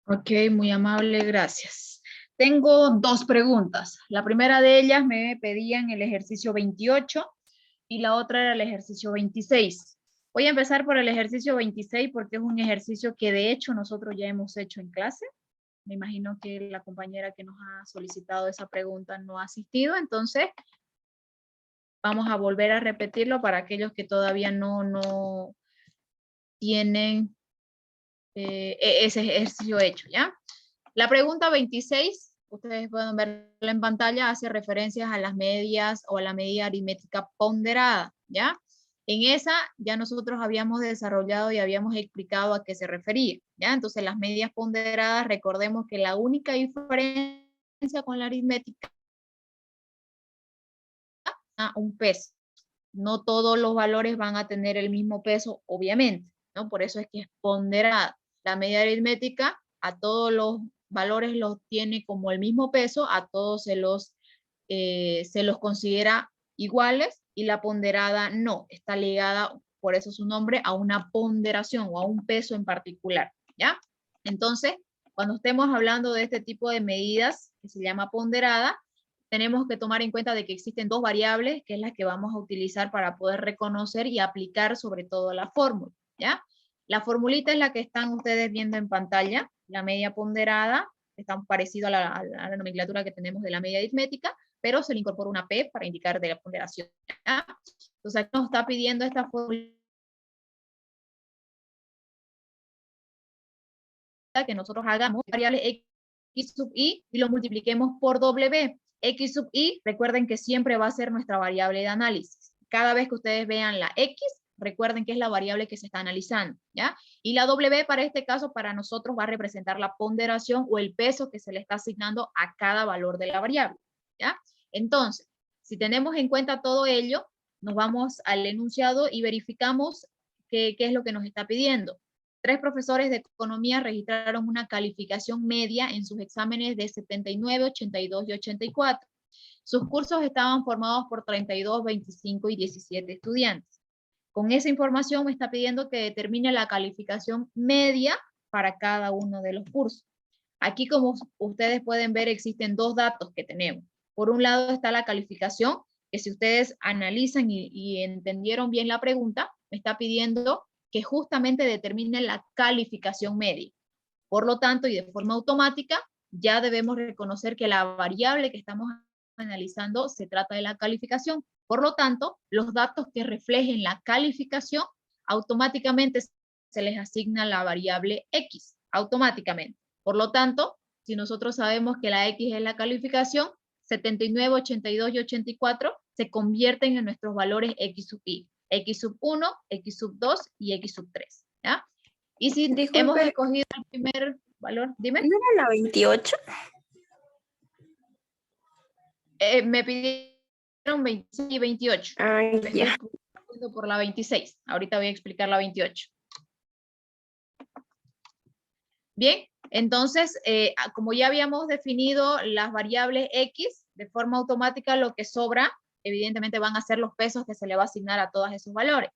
Ok, muy amable, gracias. Tengo dos preguntas. La primera de ellas me pedían el ejercicio 28 y la otra era el ejercicio 26. Voy a empezar por el ejercicio 26 porque es un ejercicio que de hecho nosotros ya hemos hecho en clase. Me imagino que la compañera que nos ha solicitado esa pregunta no ha asistido, entonces vamos a volver a repetirlo para aquellos que todavía no tienen ese ejercicio hecho, ¿ya? La pregunta 26, ustedes pueden verla en pantalla, hace referencias a las medias o a la medida aritmética ponderada, ¿ya? En esa ya nosotros habíamos desarrollado y habíamos explicado a qué se refería, ¿ya? Entonces las medias ponderadas, recordemos que la única diferencia con la aritmética es un peso. No todos los valores van a tener el mismo peso, obviamente, ¿no? Por eso es que es ponderada. La media aritmética a todos los valores los tiene como el mismo peso, a todos se los considera iguales, y la ponderada no, está ligada, por eso su nombre, a una ponderación o a un peso en particular, ¿ya? Entonces, cuando estemos hablando de este tipo de medidas, que se llama ponderada, tenemos que tomar en cuenta de que existen dos variables, que es las que vamos a utilizar para poder reconocer y aplicar sobre todo la fórmula, ¿ya? La formulita es la que están ustedes viendo en pantalla, la media ponderada, está parecido a la nomenclatura que tenemos de la media aritmética, pero se le incorpora una P para indicar de la ponderación, ¿ya? Entonces aquí nos está pidiendo esta fórmula que nosotros hagamos variable x sub i y lo multipliquemos por w. X sub i, recuerden que siempre va a ser nuestra variable de análisis. Cada vez que ustedes vean la x, recuerden que es la variable que se está analizando, ¿ya? Y la w para este caso, para nosotros va a representar la ponderación o el peso que se le está asignando a cada valor de la variable, ¿ya? Entonces, si tenemos en cuenta todo ello, nos vamos al enunciado y verificamos qué es lo que nos está pidiendo. 3 profesores de economía registraron una calificación media en sus exámenes de 79, 82 y 84. Sus cursos estaban formados por 32, 25 y 17 estudiantes. Con esa información me está pidiendo que determine la calificación media para cada uno de los cursos. Aquí, como ustedes pueden ver, existen dos datos que tenemos. Por un lado está la calificación, que si ustedes analizan y entendieron bien la pregunta, me está pidiendo que justamente determine la calificación media. Por lo tanto, y de forma automática, ya debemos reconocer que la variable que estamos analizando se trata de la calificación. Por lo tanto, los datos que reflejen la calificación, automáticamente se les asigna la variable X, automáticamente. Por lo tanto, si nosotros sabemos que la X es la calificación, 79, 82 y 84 se convierten en nuestros valores X sub I. X sub 1, X sub 2 y X sub 3. ¿Ya? Y si hemos Disculpe, escogido el primer valor, dime. ¿no era la 28? Me pidieron 26 y 28. Ay, Me ya. estoy preguntando por la 26. Ahorita voy a explicar la 28. Bien, entonces, como ya habíamos definido las variables X, de forma automática lo que sobra, evidentemente van a ser los pesos que se le va a asignar a todos esos valores.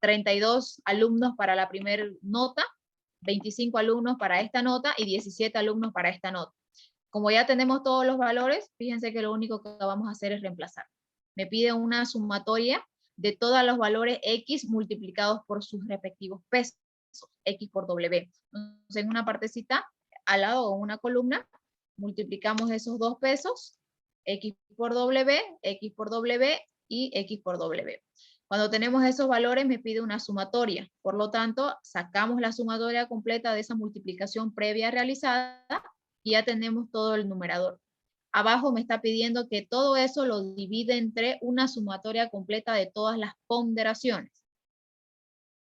32 alumnos para la primera nota, 25 alumnos para esta nota y 17 alumnos para esta nota. Como ya tenemos todos los valores, fíjense que lo único que vamos a hacer es reemplazar. Me pide una sumatoria de todos los valores X multiplicados por sus respectivos pesos, X por W. Entonces, en una partecita, al lado o una columna, multiplicamos esos dos pesos, X por W y X por W. Cuando tenemos esos valores me pide una sumatoria. Por lo tanto, sacamos la sumatoria completa de esa multiplicación previa realizada y ya tenemos todo el numerador. Abajo me está pidiendo que todo eso lo divide entre una sumatoria completa de todas las ponderaciones.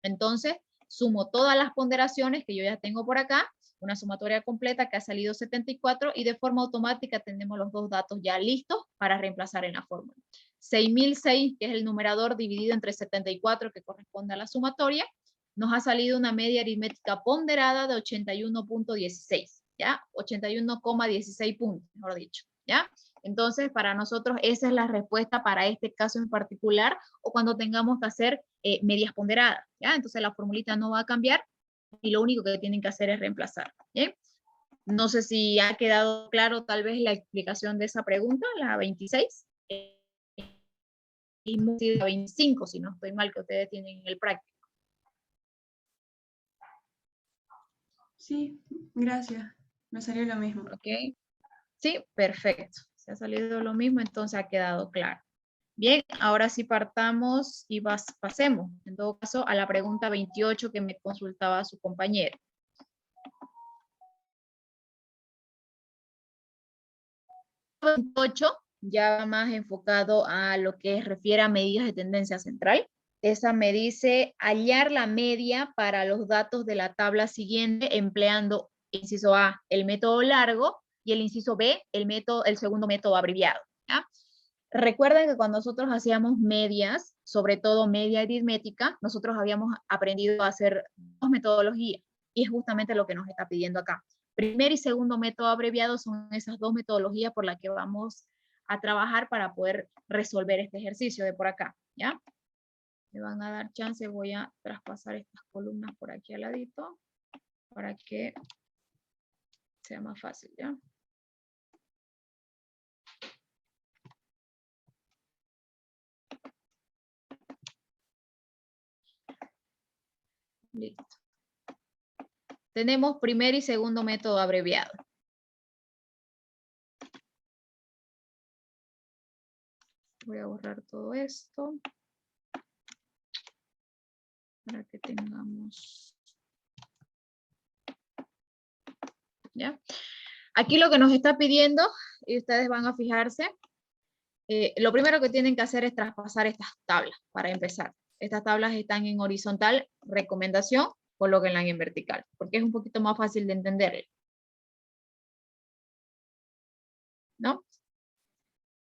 Entonces, sumo todas las ponderaciones que yo ya tengo por acá, una sumatoria completa que ha salido 74 y de forma automática tenemos los dos datos ya listos para reemplazar en la fórmula. 6006, que es el numerador dividido entre 74 que corresponde a la sumatoria, nos ha salido una media aritmética ponderada de 81.16, ¿ya? 81,16 puntos, mejor dicho, ¿ya? Entonces, para nosotros esa es la respuesta para este caso en particular o cuando tengamos que hacer medias ponderadas, ¿ya? Entonces la formulita no va a cambiar y lo único que tienen que hacer es reemplazar, ¿bien? No sé si ha quedado claro tal vez la explicación de esa pregunta, la 26. Y la 25, si no estoy mal, que ustedes tienen en el práctico. Sí, gracias. Me salió lo mismo. ¿Ok? Sí, perfecto. Se ha salido lo mismo, entonces ha quedado claro. Bien, ahora sí partamos y pasemos, en todo caso, a la pregunta 28 que me consultaba su compañero. 28 ya va más enfocado a lo que refiere a medidas de tendencia central. Esa me dice hallar la media para los datos de la tabla siguiente empleando, inciso A, el método largo y el inciso B, el segundo método abreviado. ¿Ya? Recuerden que cuando nosotros hacíamos medias, sobre todo media aritmética, nosotros habíamos aprendido a hacer dos metodologías y es justamente lo que nos está pidiendo acá. Primer y segundo método abreviado son esas dos metodologías por las que vamos a trabajar para poder resolver este ejercicio de por acá, ¿ya? Me van a dar chance, voy a traspasar estas columnas por aquí al ladito para que sea más fácil, ¿ya? Listo. Tenemos primer y segundo método abreviado. Voy a borrar todo esto para que tengamos. ¿Ya? Aquí lo que nos está pidiendo, y ustedes van a fijarse, lo primero que tienen que hacer es traspasar estas tablas para empezar. Estas tablas están en horizontal, recomendación, colóquenlas en vertical, porque es un poquito más fácil de entender. ¿No?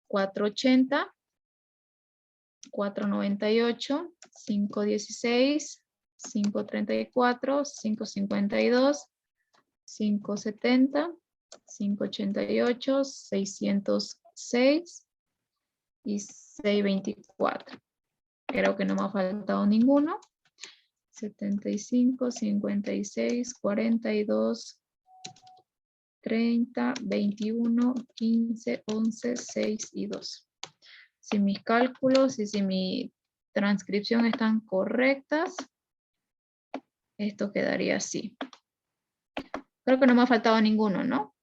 480, 498, 516, 534, 552, 570, 588, 606 y 624. Creo que no me ha faltado ninguno. 75, 56, 42, 30, 21, 15, 11, 6 y 2. Si mis cálculos y si mi transcripción están correctas, esto quedaría así. Creo que no me ha faltado ninguno, ¿no?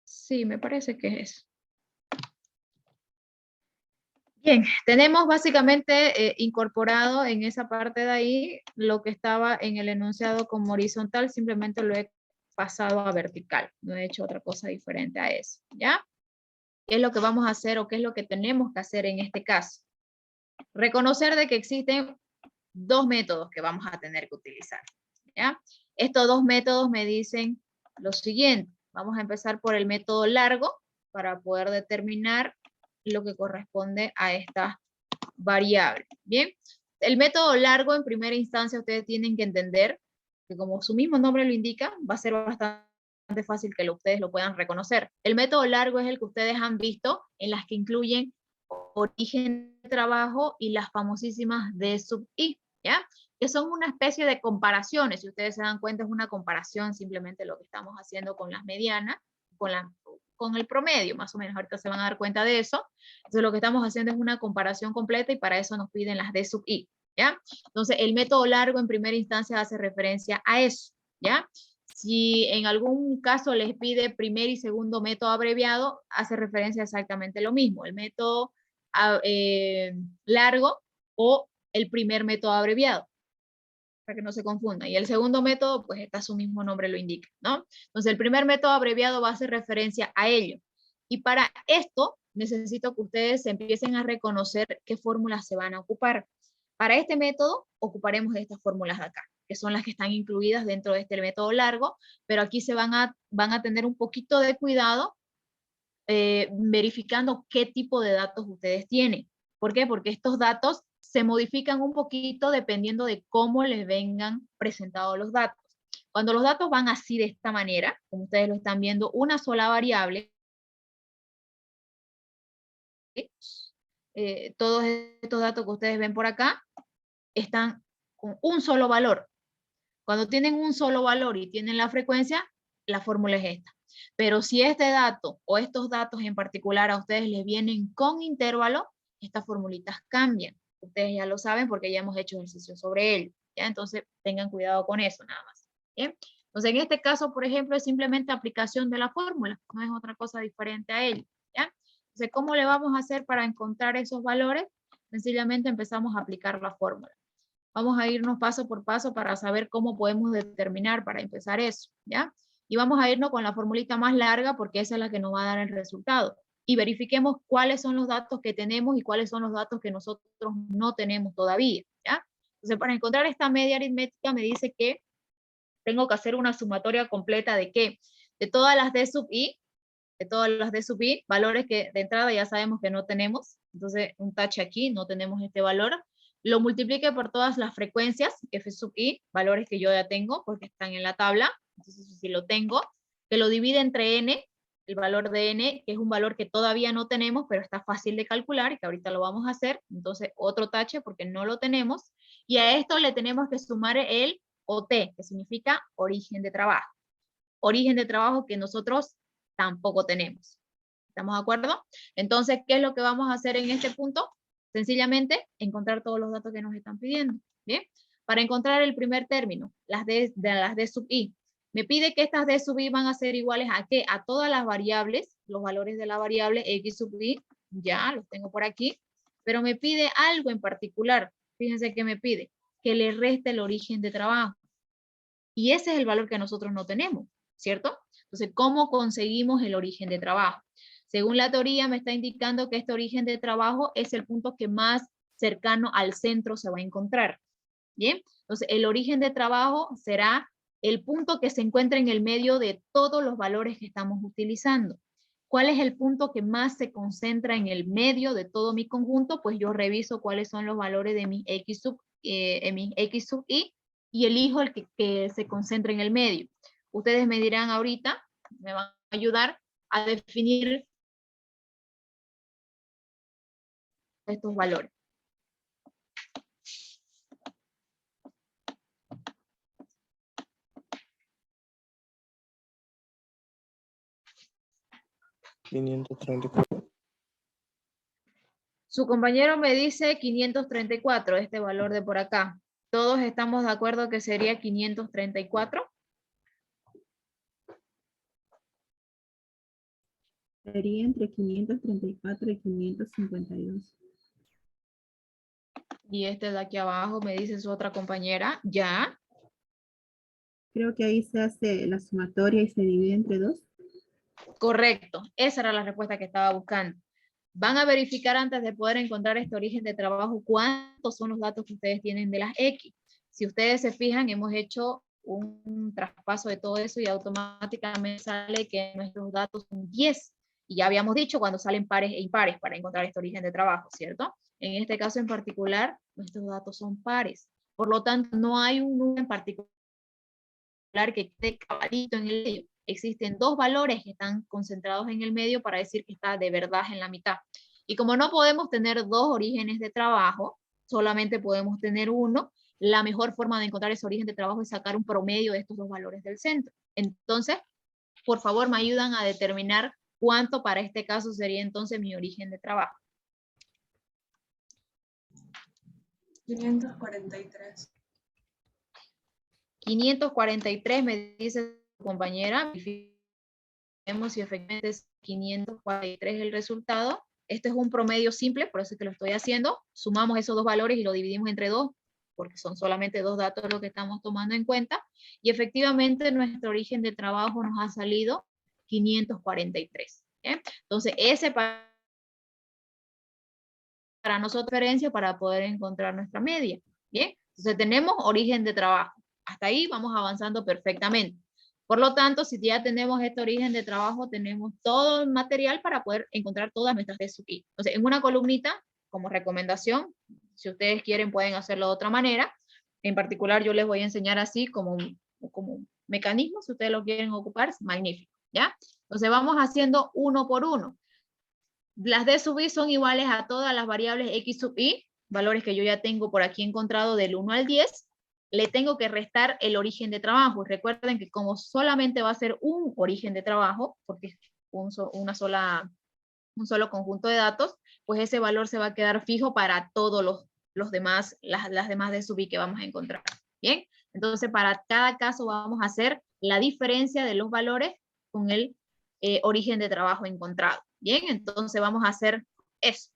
Sí, me parece que es eso. Bien, tenemos básicamente incorporado en esa parte de ahí lo que estaba en el enunciado como horizontal, simplemente lo he pasado a vertical, no he hecho otra cosa diferente a eso, ¿ya? ¿Qué es lo que vamos a hacer o qué es lo que tenemos que hacer en este caso? Reconocer de que existen dos métodos que vamos a tener que utilizar, ¿ya? Estos dos métodos me dicen lo siguiente. Vamos a empezar por el método largo para poder determinar lo que corresponde a esta variable. Bien, el método largo en primera instancia ustedes tienen que entender que como su mismo nombre lo indica, va a ser bastante fácil que ustedes lo puedan reconocer. El método largo es el que ustedes han visto en las que incluyen origen de trabajo y las famosísimas D sub I, ¿ya? Que son una especie de comparaciones. Si ustedes se dan cuenta, es una comparación simplemente lo que estamos haciendo con las medianas, con el promedio, más o menos. Ahorita se van a dar cuenta de eso. Entonces, lo que estamos haciendo es una comparación completa y para eso nos piden las D sub I, ¿ya? Entonces, el método largo en primera instancia hace referencia a eso, ¿ya? Si en algún caso les pide primer y segundo método abreviado, hace referencia exactamente lo mismo. El método largo o el primer método abreviado, para que no se confunda. Y el segundo método, pues está su mismo nombre lo indica, ¿no? Entonces, el primer método abreviado va a hacer referencia a ello. Y para esto, necesito que ustedes empiecen a reconocer qué fórmulas se van a ocupar. Para este método, ocuparemos estas fórmulas de acá, que son las que están incluidas dentro de este método largo, pero aquí se van a tener un poquito de cuidado verificando qué tipo de datos ustedes tienen. ¿Por qué? Porque estos datos se modifican un poquito dependiendo de cómo les vengan presentados los datos. Cuando los datos van así de esta manera, como ustedes lo están viendo, una sola variable, todos estos datos que ustedes ven por acá, están con un solo valor. Cuando tienen un solo valor y tienen la frecuencia, la fórmula es esta. Pero si este dato o estos datos en particular a ustedes les vienen con intervalo, estas formulitas cambian. Ustedes ya lo saben porque ya hemos hecho ejercicio sobre ello. ¿Ya? Entonces tengan cuidado con eso nada más. ¿Bien? Entonces en este caso, por ejemplo, es simplemente aplicación de la fórmula. No es otra cosa diferente a ello. ¿Ya? Entonces, ¿cómo le vamos a hacer para encontrar esos valores? Sencillamente empezamos a aplicar la fórmula. Vamos a irnos paso por paso para saber cómo podemos determinar para empezar eso, ¿ya? Y vamos a irnos con la formulita más larga porque esa es la que nos va a dar el resultado. Y verifiquemos cuáles son los datos que tenemos y cuáles son los datos que nosotros no tenemos todavía, ¿ya? Entonces, para encontrar esta media aritmética me dice que tengo que hacer una sumatoria completa de ¿qué? De todas las D sub i, valores que de entrada ya sabemos que no tenemos. Entonces, un tache aquí, no tenemos este valor. Lo multiplique por todas las frecuencias, f sub i, valores que yo ya tengo, porque están en la tabla. Entonces, si lo tengo, que lo divide entre n, el valor de n, que es un valor que todavía no tenemos, pero está fácil de calcular y que ahorita lo vamos a hacer. Entonces, otro tache porque no lo tenemos. Y a esto le tenemos que sumar el OT, que significa origen de trabajo. Origen de trabajo que nosotros tampoco tenemos. ¿Estamos de acuerdo? Entonces, ¿qué es lo que vamos a hacer en este punto? Sencillamente, encontrar todos los datos que nos están pidiendo. ¿Bien? Para encontrar el primer término, las D sub i. Me pide que estas D sub i van a ser iguales a ¿qué? A todas las variables, los valores de la variable x sub i, ya los tengo por aquí, pero me pide algo en particular. Fíjense que me pide que le reste el origen de trabajo. Y ese es el valor que nosotros no tenemos, ¿cierto? Entonces, ¿cómo conseguimos el origen de trabajo? Según la teoría, me está indicando que este origen de trabajo es el punto que más cercano al centro se va a encontrar. ¿Bien? Entonces, el origen de trabajo será el punto que se encuentra en el medio de todos los valores que estamos utilizando. ¿Cuál es el punto que más se concentra en el medio de todo mi conjunto? Pues yo reviso cuáles son los valores de mi x sub i y elijo el que se concentra en el medio. Ustedes me dirán ahorita, me van a ayudar a definir estos valores. Su compañero me dice 534, este valor de por acá. ¿Todos estamos de acuerdo que sería 534? Sería entre 534 y 552. Y este de aquí abajo me dice su otra compañera, ¿ya? Creo que ahí se hace la sumatoria y se divide entre 2. Correcto, esa era la respuesta que estaba buscando. Van a verificar antes de poder encontrar este origen de trabajo cuántos son los datos que ustedes tienen de las X. Si ustedes se fijan, hemos hecho un traspaso de todo eso y automáticamente sale que nuestros datos son 10. Y ya habíamos dicho cuando salen pares e impares para encontrar este origen de trabajo, ¿cierto? En este caso en particular, nuestros datos son pares. Por lo tanto, no hay un número en particular que esté cabalito en el medio. Existen dos valores que están concentrados en el medio para decir que está de verdad en la mitad. Y como no podemos tener dos orígenes de trabajo, solamente podemos tener uno, la mejor forma de encontrar ese origen de trabajo es sacar un promedio de estos dos valores del centro. Entonces, por favor, me ayudan a determinar cuánto para este caso sería entonces mi origen de trabajo. 543. 543 me dice su compañera. Vemos si efectivamente es 543 el resultado. Este es un promedio simple, por eso es que lo estoy haciendo. Sumamos esos dos valores y lo dividimos entre 2, porque son solamente dos datos lo que estamos tomando en cuenta. Y efectivamente nuestro origen de trabajo nos ha salido 543. ¿Bien? Entonces, ese para nosotros referencia para poder encontrar nuestra media. ¿Bien? Entonces, tenemos origen de trabajo. Hasta ahí vamos avanzando perfectamente. Por lo tanto, si ya tenemos este origen de trabajo, tenemos todo el material para poder encontrar todas nuestras D sub i. Entonces, en una columnita, como recomendación, si ustedes quieren pueden hacerlo de otra manera. En particular, yo les voy a enseñar así como mecanismo, si ustedes lo quieren ocupar, magnífico, ¿ya? Entonces, vamos haciendo uno por uno. Las D sub i son iguales a todas las variables x sub i, valores que yo ya tengo por aquí encontrado del 1 al 10, le tengo que restar el origen de trabajo. Y recuerden que como solamente va a ser un origen de trabajo, porque es un solo conjunto de datos, pues ese valor se va a quedar fijo para todos los demás, las demás de sub i que vamos a encontrar. Bien, entonces para cada caso vamos a hacer la diferencia de los valores con el origen de trabajo encontrado. Bien, entonces vamos a hacer eso.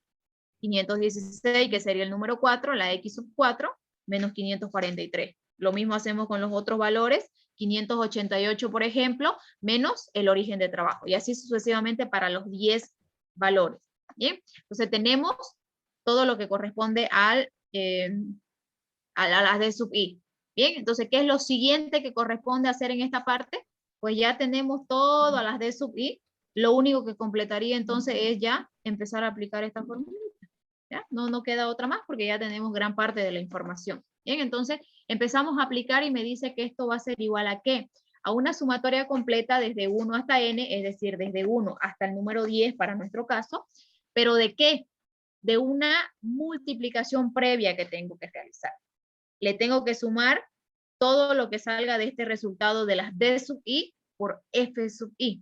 516, que sería el número 4, la x sub 4, menos 543. Lo mismo hacemos con los otros valores, 588, por ejemplo, menos el origen de trabajo. Y así sucesivamente para los 10 valores. Bien, entonces tenemos todo lo que corresponde a las d sub i. Bien, entonces, ¿qué es lo siguiente que corresponde hacer en esta parte? Pues ya tenemos todas las d sub i. Lo único que completaría entonces es ya empezar a aplicar esta fórmula. ¿Ya? No queda otra más porque ya tenemos gran parte de la información. Bien, entonces empezamos a aplicar y me dice que esto va a ser igual a ¿qué? A una sumatoria completa desde 1 hasta n, es decir, desde 1 hasta el número 10 para nuestro caso, pero ¿de qué? De una multiplicación previa que tengo que realizar. Le tengo que sumar todo lo que salga de este resultado de las d sub i por f sub i.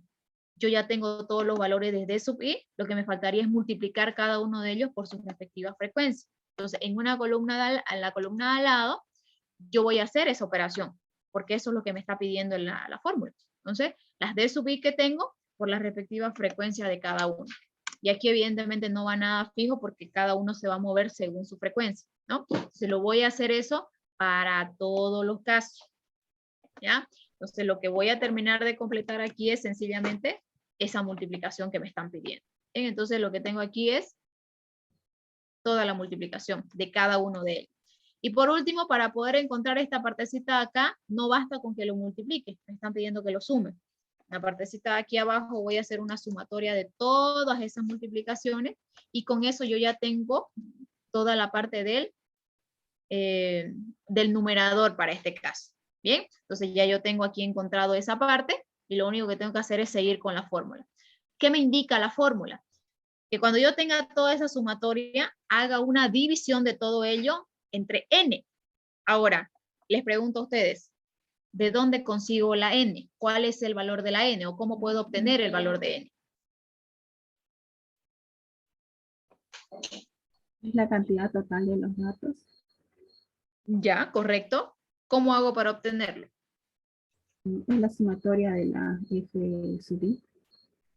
Yo ya tengo todos los valores de d sub i, lo que me faltaría es multiplicar cada uno de ellos por sus respectivas frecuencias. Entonces, en una columna, en la columna de al lado, yo voy a hacer esa operación, porque eso es lo que me está pidiendo en la fórmula. Entonces, las d sub i que tengo por las respectivas frecuencias de cada uno. Y aquí evidentemente no va nada fijo porque cada uno se va a mover según su frecuencia, ¿no? Se lo voy a hacer eso para todos los casos, ¿ya? Entonces, lo que voy a terminar de completar aquí es sencillamente esa multiplicación que me están pidiendo. Bien, entonces, lo que tengo aquí es toda la multiplicación de cada uno de ellos. Y por último, para poder encontrar esta partecita de acá, no basta con que lo multiplique, me están pidiendo que lo sume. La partecita de aquí abajo voy a hacer una sumatoria de todas esas multiplicaciones y con eso yo ya tengo toda la parte del numerador para este caso. Bien, entonces ya yo tengo aquí encontrado esa parte y lo único que tengo que hacer es seguir con la fórmula. ¿Qué me indica la fórmula? Que cuando yo tenga toda esa sumatoria, haga una división de todo ello entre n. Ahora, les pregunto a ustedes, ¿de dónde consigo la n? ¿Cuál es el valor de la n? ¿O cómo puedo obtener el valor de n? Es la cantidad total de los datos. Ya, correcto. ¿Cómo hago para obtenerlo? Es la sumatoria de la f sub i.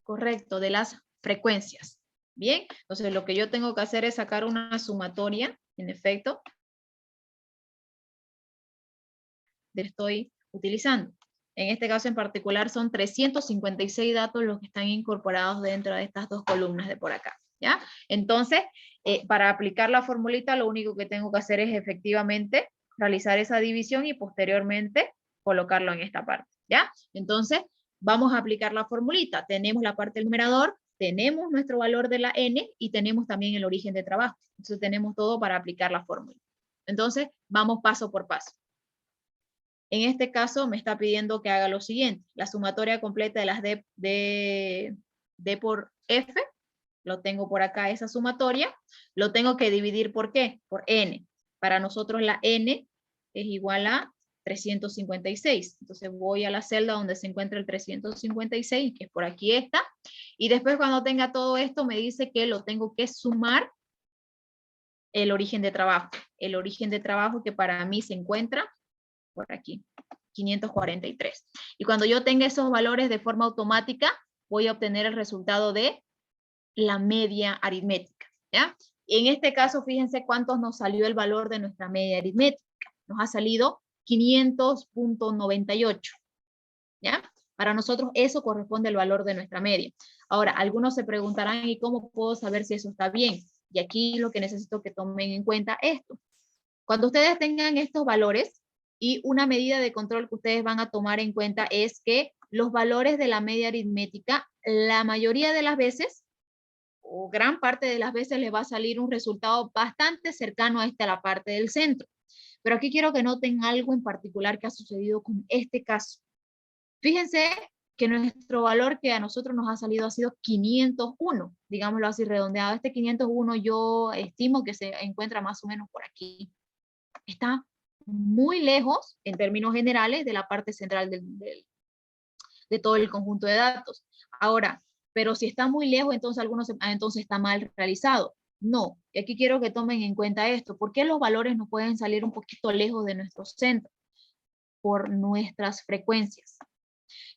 Correcto, de las frecuencias. Bien, entonces lo que yo tengo que hacer es sacar una sumatoria, en efecto, que estoy utilizando. En este caso en particular son 356 datos los que están incorporados dentro de estas dos columnas de por acá, ¿ya? Entonces, para aplicar la formulita, lo único que tengo que hacer es efectivamente realizar esa división y posteriormente colocarlo en esta parte, ¿ya? Entonces, vamos a aplicar la formulita. Tenemos la parte del numerador, tenemos nuestro valor de la n y tenemos también el origen de trabajo. Entonces, tenemos todo para aplicar la fórmula. Entonces, vamos paso por paso. En este caso me está pidiendo que haga lo siguiente, la sumatoria completa de las d por f, lo tengo por acá esa sumatoria, lo tengo que dividir ¿por qué? Por n. Para nosotros la n es igual a 356. Entonces voy a la celda donde se encuentra el 356, que es por aquí esta, y después cuando tenga todo esto me dice que lo tengo que sumar el origen de trabajo. El origen de trabajo que para mí se encuentra por aquí, 543. Y cuando yo tenga esos valores de forma automática, voy a obtener el resultado de la media aritmética, ¿ya? En este caso, fíjense cuántos nos salió el valor de nuestra media aritmética. Nos ha salido 500.98, ¿ya? Para nosotros eso corresponde al valor de nuestra media. Ahora, algunos se preguntarán, ¿y cómo puedo saber si eso está bien? Y aquí lo que necesito que tomen en cuenta esto. Cuando ustedes tengan estos valores, y una medida de control que ustedes van a tomar en cuenta es que los valores de la media aritmética, la mayoría de las veces, o gran parte de las veces, les va a salir un resultado bastante cercano a la parte del centro. Pero aquí quiero que noten algo en particular que ha sucedido con este caso. Fíjense que nuestro valor que a nosotros nos ha salido ha sido 501, digámoslo así redondeado. Este 501 yo estimo que se encuentra más o menos por aquí. Está muy lejos, en términos generales, de la parte central de todo el conjunto de datos. Ahora, pero si está muy lejos, entonces entonces está mal realizado. No, y aquí quiero que tomen en cuenta esto. ¿Por qué los valores no pueden salir un poquito lejos de nuestro centro? Por nuestras frecuencias.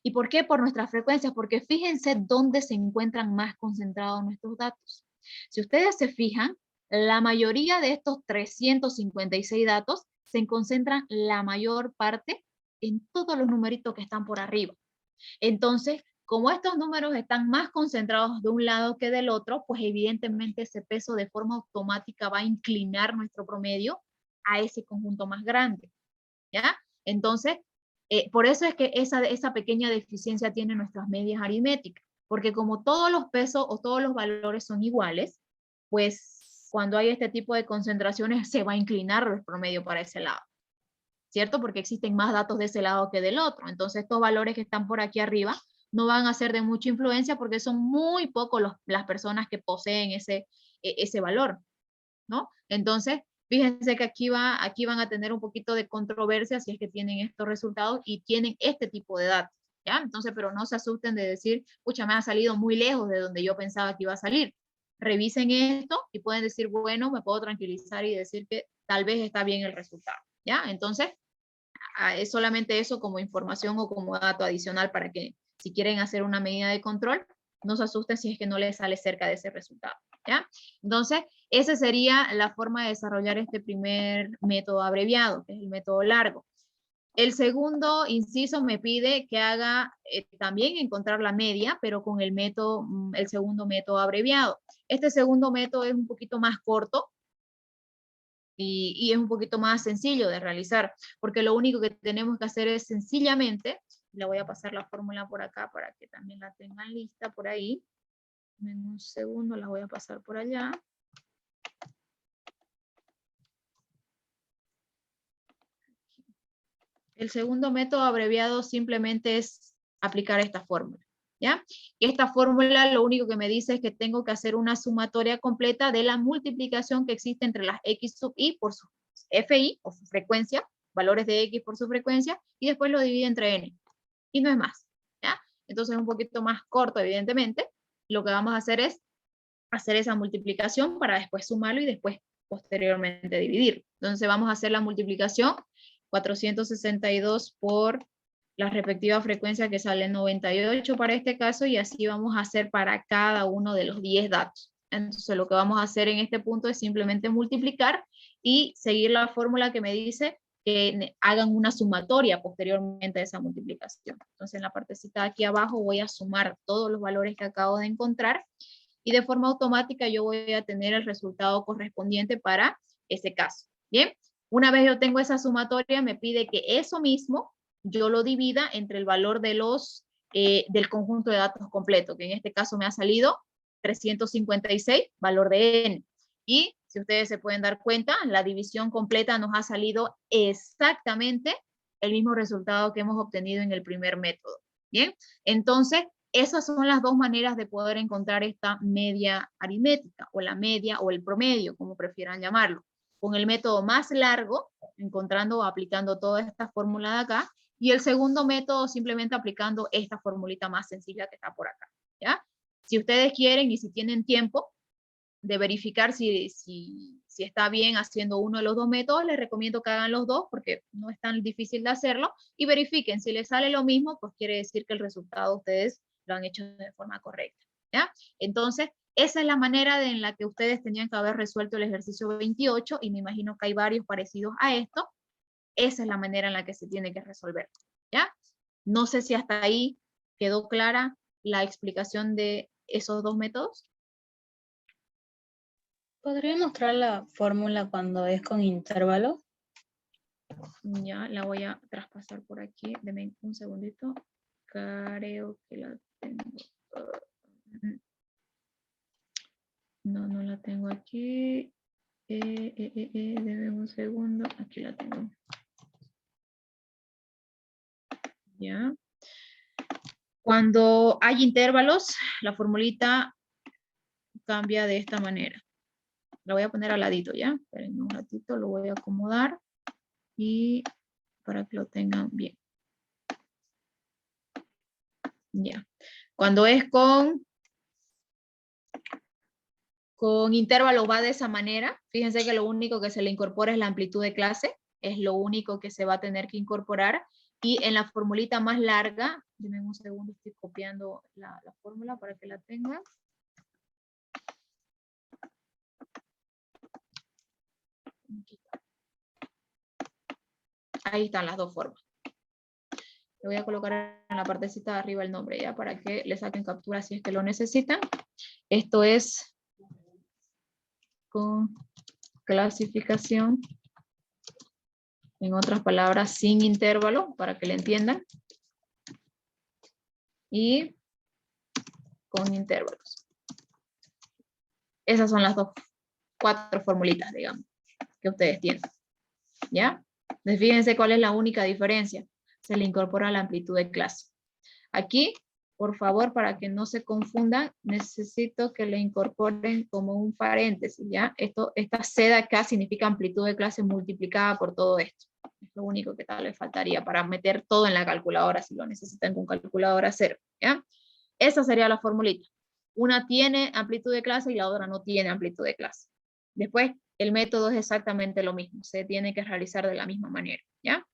¿Y por qué por nuestras frecuencias? Porque fíjense dónde se encuentran más concentrados nuestros datos. Si ustedes se fijan, la mayoría de estos 356 datos se concentran la mayor parte en todos los numeritos que están por arriba. Entonces, como estos números están más concentrados de un lado que del otro, pues evidentemente ese peso de forma automática va a inclinar nuestro promedio a ese conjunto más grande, ¿ya? Entonces, por eso es que esa pequeña deficiencia tiene nuestras medias aritméticas, porque como todos los pesos o todos los valores son iguales, pues cuando hay este tipo de concentraciones se va a inclinar el promedio para ese lado, ¿cierto? Porque existen más datos de ese lado que del otro. Entonces estos valores que están por aquí arriba no van a ser de mucha influencia porque son muy pocos las personas que poseen ese valor, ¿no? Entonces, fíjense que aquí van a tener un poquito de controversia si es que tienen estos resultados y tienen este tipo de datos, ¿ya? Entonces, pero no se asusten de decir, pucha, me ha salido muy lejos de donde yo pensaba que iba a salir. Revisen esto y pueden decir, bueno, me puedo tranquilizar y decir que tal vez está bien el resultado, ¿ya? Entonces, es solamente eso como información o como dato adicional para que si quieren hacer una medida de control, no se asusten si es que no les sale cerca de ese resultado, ¿ya? Entonces, esa sería la forma de desarrollar este primer método abreviado, que es el método largo. El segundo inciso me pide que haga también encontrar la media, pero con el segundo método abreviado. Este segundo método es un poquito más corto, y es un poquito más sencillo de realizar, porque lo único que tenemos que hacer es sencillamente, le voy a pasar la fórmula por acá para que también la tengan lista por ahí, en un segundo la voy a pasar por allá. El segundo método abreviado simplemente es aplicar esta fórmula, ¿ya? Esta fórmula lo único que me dice es que tengo que hacer una sumatoria completa de la multiplicación que existe entre las x sub i por su fi, o su frecuencia, valores de x por su frecuencia, y después lo divide entre n. Y no es más, ¿ya? Entonces es un poquito más corto, evidentemente. Lo que vamos a hacer es hacer esa multiplicación para después sumarlo y después posteriormente dividir. Entonces vamos a hacer la multiplicación 462 por la respectiva frecuencia que sale 98 para este caso, y así vamos a hacer para cada uno de los 10 datos. Entonces lo que vamos a hacer en este punto es simplemente multiplicar y seguir la fórmula que me dice que hagan una sumatoria posteriormente a esa multiplicación. Entonces en la partecita de aquí abajo voy a sumar todos los valores que acabo de encontrar y de forma automática yo voy a tener el resultado correspondiente para ese caso. Bien, una vez yo tengo esa sumatoria, me pide que eso mismo yo lo divida entre el valor de del conjunto de datos completo, que en este caso me ha salido 356, valor de n. Y si ustedes se pueden dar cuenta, la división completa nos ha salido exactamente el mismo resultado que hemos obtenido en el primer método. Bien, entonces esas son las dos maneras de poder encontrar esta media aritmética, o la media, o el promedio, como prefieran llamarlo. Con el método más largo, encontrando o aplicando toda esta fórmula de acá, y el segundo método simplemente aplicando esta formulita más sencilla que está por acá, ¿ya? Si ustedes quieren y si tienen tiempo de verificar si está bien haciendo uno de los dos métodos, les recomiendo que hagan los dos porque no es tan difícil de hacerlo, y verifiquen, si les sale lo mismo, pues quiere decir que el resultado ustedes lo han hecho de forma correcta, ¿ya? Entonces, esa es la manera en la que ustedes tenían que haber resuelto el ejercicio 28, y me imagino que hay varios parecidos a esto. Esa es la manera en la que se tiene que resolver, ¿ya? No sé si hasta ahí quedó clara la explicación de esos dos métodos. ¿Podría mostrar la fórmula cuando es con intervalo? Ya la voy a traspasar por aquí. Denme un segundito. Creo que la tengo. No, no la tengo aquí. Denme un segundo. Aquí la tengo. Ya. Cuando hay intervalos, la formulita cambia de esta manera. La voy a poner al ladito, ¿ya? Esperen un ratito, lo voy a acomodar. Y para que lo tengan bien. Ya. Cuando es con intervalo va de esa manera. Fíjense que lo único que se le incorpora es la amplitud de clase. Es lo único que se va a tener que incorporar. Y en la formulita más larga, denme un segundo, estoy copiando la fórmula para que la tengan. Ahí están las dos formas. Le voy a colocar en la partecita de arriba el nombre ya para que le saquen captura si es que lo necesitan. Esto es con clasificación, en otras palabras, sin intervalo, para que le entiendan. Y con intervalos. Esas son las 4 formulitas, digamos, que ustedes tienen. ¿Ya? Entonces, fíjense cuál es la única diferencia. Se le incorpora la amplitud de clase. Aquí, por favor, para que no se confundan, necesito que le incorporen como un paréntesis, ¿ya? Esta C de acá significa amplitud de clase multiplicada por todo esto. Es lo único que tal vez faltaría para meter todo en la calculadora si lo necesitan con calculadora cero, ¿ya? Esa sería la formulita. Una tiene amplitud de clase y la otra no tiene amplitud de clase. Después, el método es exactamente lo mismo. Se tiene que realizar de la misma manera, ¿ya?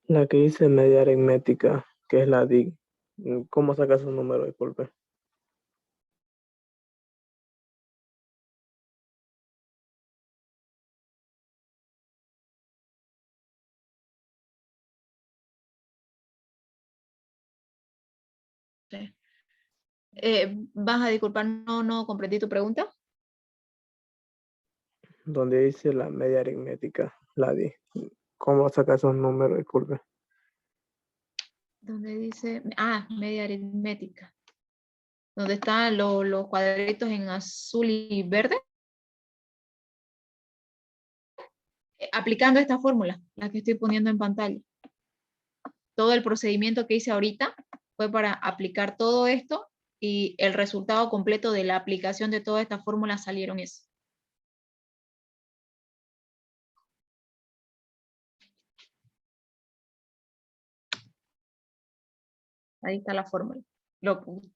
La que dice media aritmética, que es la DIG. ¿Cómo sacas un número? Disculpe. Sí. ¿Vas a disculpar? No comprendí tu pregunta. Donde dice la media aritmética, la DIG. ¿Cómo sacas un número? Disculpe. Donde dice, media aritmética. Donde están los cuadritos en azul y verde. Aplicando esta fórmula, la que estoy poniendo en pantalla. Todo el procedimiento que hice ahorita fue para aplicar todo esto y el resultado completo de la aplicación de toda esta fórmula salieron eso. Ahí está la fórmula.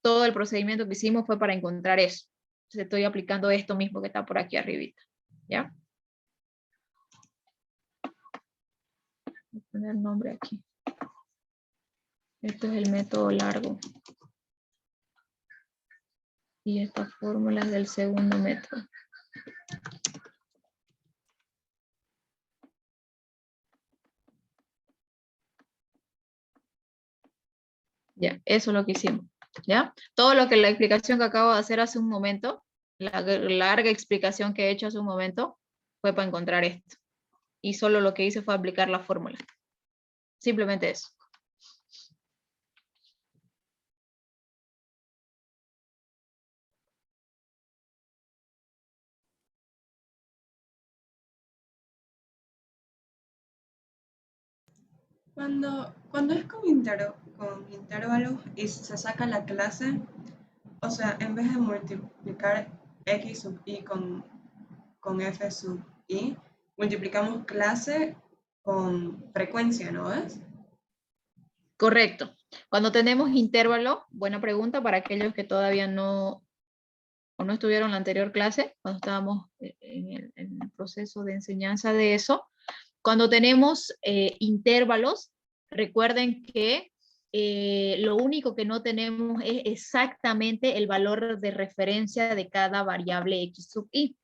Todo el procedimiento que hicimos fue para encontrar eso. Entonces estoy aplicando esto mismo que está por aquí arribita. ¿Ya? Voy a poner el nombre aquí. Esto es el método largo. Y esta fórmula es del segundo método. Ya, eso es lo que hicimos. ¿Ya? Todo lo que la explicación que acabo de hacer hace un momento, la larga explicación que he hecho hace un momento, fue para encontrar esto. Y solo lo que hice fue aplicar la fórmula. Simplemente eso. Cuando es con intervalos y se saca la clase, o sea, en vez de multiplicar x sub i con f sub i, multiplicamos clase con frecuencia, ¿no es? Correcto. Cuando tenemos intervalo, buena pregunta para aquellos que todavía no estuvieron en la anterior clase, cuando estábamos en el proceso de enseñanza de eso. Cuando tenemos intervalos, recuerden que lo único que no tenemos es exactamente el valor de referencia de cada variable x sub i.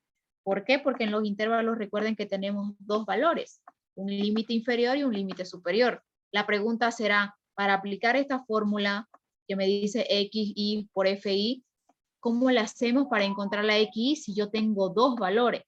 ¿Por qué? Porque en los intervalos recuerden que tenemos dos valores, un límite inferior y un límite superior. La pregunta será, para aplicar esta fórmula que me dice xi por fi, ¿cómo la hacemos para encontrar la xi si yo tengo dos valores?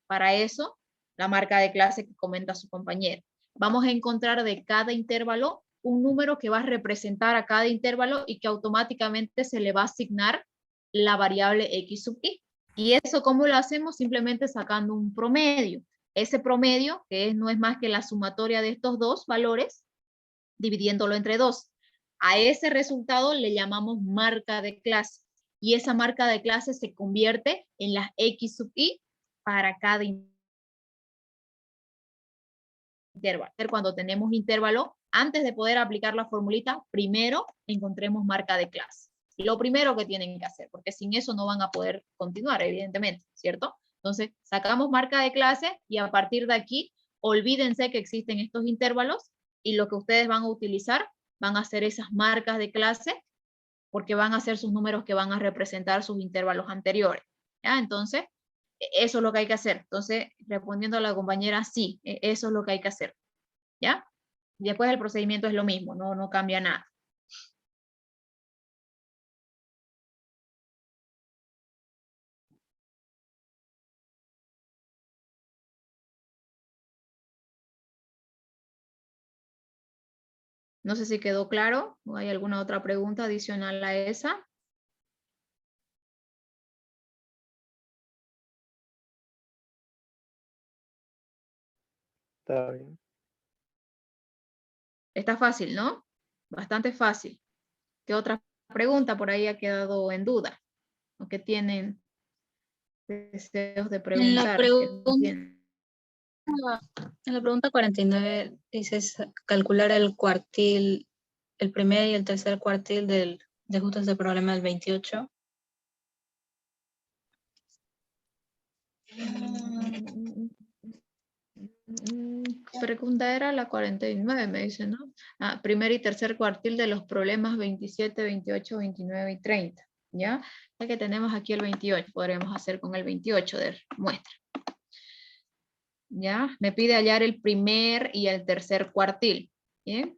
Para eso, la marca de clase que comenta su compañero. Vamos a encontrar de cada intervalo un número que va a representar a cada intervalo y que automáticamente se le va a asignar la variable x sub i. ¿Y eso cómo lo hacemos? Simplemente sacando un promedio. Ese promedio, no es más que la sumatoria de estos dos valores, dividiéndolo entre 2. A ese resultado le llamamos marca de clase. Y esa marca de clase se convierte en las X sub I para cada intervalo. Cuando tenemos intervalo, antes de poder aplicar la formulita, primero encontremos marca de clase. Lo primero que tienen que hacer, porque sin eso no van a poder continuar, evidentemente, ¿cierto? Entonces, sacamos marca de clase y a partir de aquí, olvídense que existen estos intervalos y lo que ustedes van a utilizar van a ser esas marcas de clase porque van a ser sus números que van a representar sus intervalos anteriores. ¿Ya? Entonces, eso es lo que hay que hacer. Entonces, respondiendo a la compañera, sí, eso es lo que hay que hacer. ¿Ya? Después el procedimiento es lo mismo, no cambia nada. No sé si quedó claro o hay alguna otra pregunta adicional a esa. Está bien. Está fácil, ¿no? Bastante fácil. ¿Qué otra pregunta por ahí ha quedado en duda? ¿O qué tienen deseos de preguntar? En la pregunta 49 dices calcular el cuartil, el primer y el tercer cuartil de justo ese problema del 28. Pregunta era la 49, me dice, ¿no? Primer y tercer cuartil de los problemas 27, 28, 29 y 30. ¿Ya? Ya que tenemos aquí el 28, podremos hacer con el 28 de muestra. ¿Ya? Me pide hallar el primer y el tercer cuartil. ¿Bien?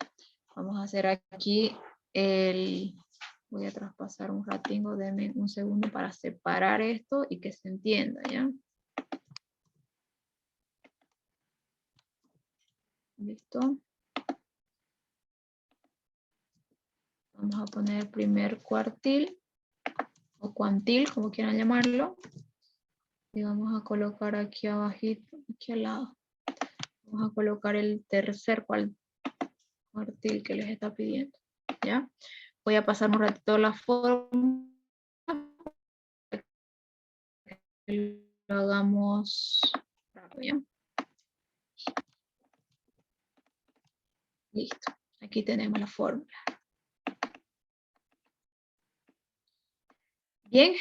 Vamos a hacer aquí voy a traspasar un ratingo, denme un segundo para separar esto y que se entienda, ¿ya? Listo. Vamos a poner primer cuartil o cuantil, como quieran llamarlo. Y vamos a colocar aquí abajito, aquí al lado. Vamos a colocar el tercer cuartil que les está pidiendo. ¿Ya? Voy a pasar un ratito la fórmula. Lo hagamos rápido. Listo. Aquí tenemos la fórmula. Bien.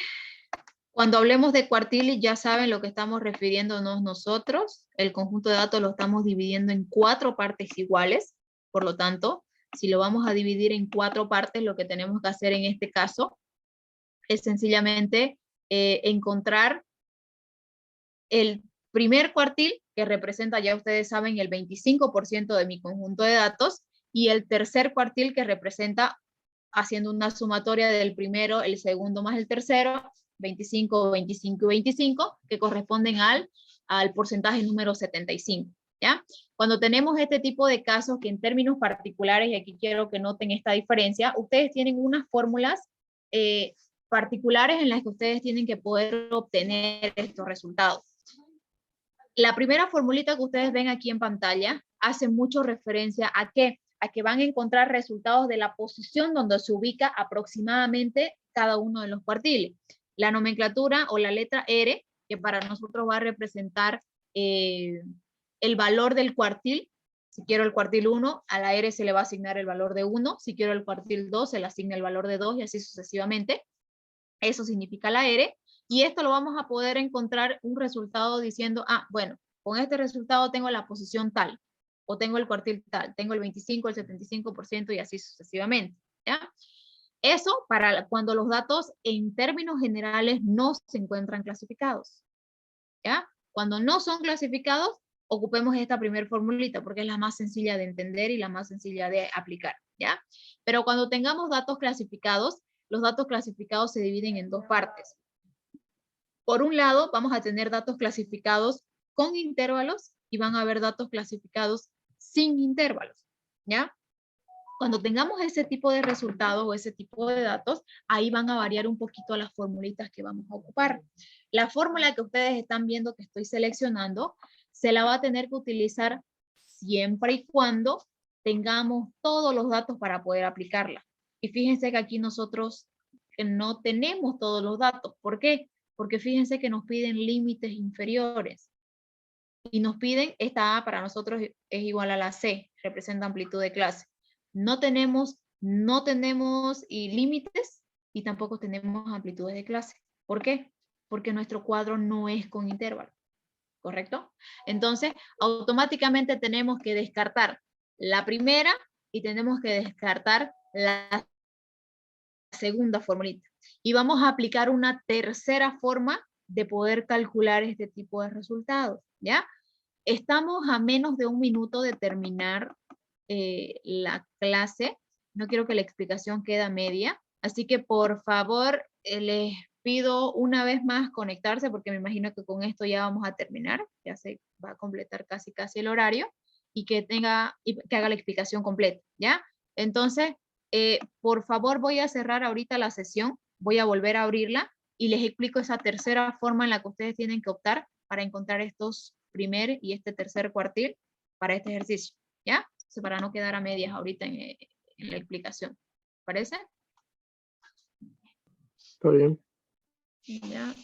Cuando hablemos de cuartil, ya saben lo que estamos refiriéndonos nosotros. El conjunto de datos lo estamos dividiendo en 4 partes iguales. Por lo tanto, si lo vamos a dividir en 4 partes, lo que tenemos que hacer en este caso es sencillamente encontrar el primer cuartil, que representa, ya ustedes saben, el 25% de mi conjunto de datos, y el tercer cuartil, que representa, haciendo una sumatoria del primero, el segundo más el tercero, 25, 25 y 25, que corresponden al porcentaje número 75. ¿Ya? Cuando tenemos este tipo de casos, que en términos particulares, y aquí quiero que noten esta diferencia, ustedes tienen unas fórmulas particulares en las que ustedes tienen que poder obtener estos resultados. La primera formulita que ustedes ven aquí en pantalla hace mucho referencia a que van a encontrar resultados de la posición donde se ubica aproximadamente cada uno de los cuartiles. La nomenclatura o la letra R, que para nosotros va a representar el valor del cuartil. Si quiero el cuartil 1, a la R se le va a asignar el valor de 1. Si quiero el cuartil 2, se le asigna el valor de 2 y así sucesivamente. Eso significa la R. Y esto lo vamos a poder encontrar un resultado diciendo, bueno, con este resultado tengo la posición tal, o tengo el cuartil tal, tengo el 25, el 75% y así sucesivamente. ¿Ya? Eso para cuando los datos en términos generales no se encuentran clasificados. ¿Ya? Cuando no son clasificados, ocupemos esta primera formulita porque es la más sencilla de entender y la más sencilla de aplicar. ¿Ya? Pero cuando tengamos datos clasificados, los datos clasificados se dividen en 2 partes. Por un lado, vamos a tener datos clasificados con intervalos y van a haber datos clasificados sin intervalos. ¿Ya? Cuando tengamos ese tipo de resultados o ese tipo de datos, ahí van a variar un poquito las formulitas que vamos a ocupar. La fórmula que ustedes están viendo que estoy seleccionando, se la va a tener que utilizar siempre y cuando tengamos todos los datos para poder aplicarla. Y fíjense que aquí nosotros no tenemos todos los datos. ¿Por qué? Porque fíjense que nos piden límites inferiores. Y nos piden, esta A para nosotros es igual a la C, representa amplitud de clase. No tenemos límites y tampoco tenemos amplitudes de clase. ¿Por qué? Porque nuestro cuadro no es con intervalo. ¿Correcto? Entonces, automáticamente tenemos que descartar la primera y tenemos que descartar la segunda formulita. Y vamos a aplicar una tercera forma de poder calcular este tipo de resultados, ¿ya? Estamos a menos de 1 minuto de terminar la clase. No quiero que la explicación quede a media. Así que por favor les pido una vez más conectarse porque me imagino que con esto ya vamos a terminar. Ya se va a completar casi el horario y que haga la explicación completa, ¿ya? Entonces, por favor voy a cerrar ahorita la sesión. Voy a volver a abrirla y les explico esa tercera forma en la que ustedes tienen que optar para encontrar estos primer y este tercer cuartil para este ejercicio, ¿ya? Entonces, para no quedar a medias ahorita en la explicación. ¿Parece? Está bien. Ya.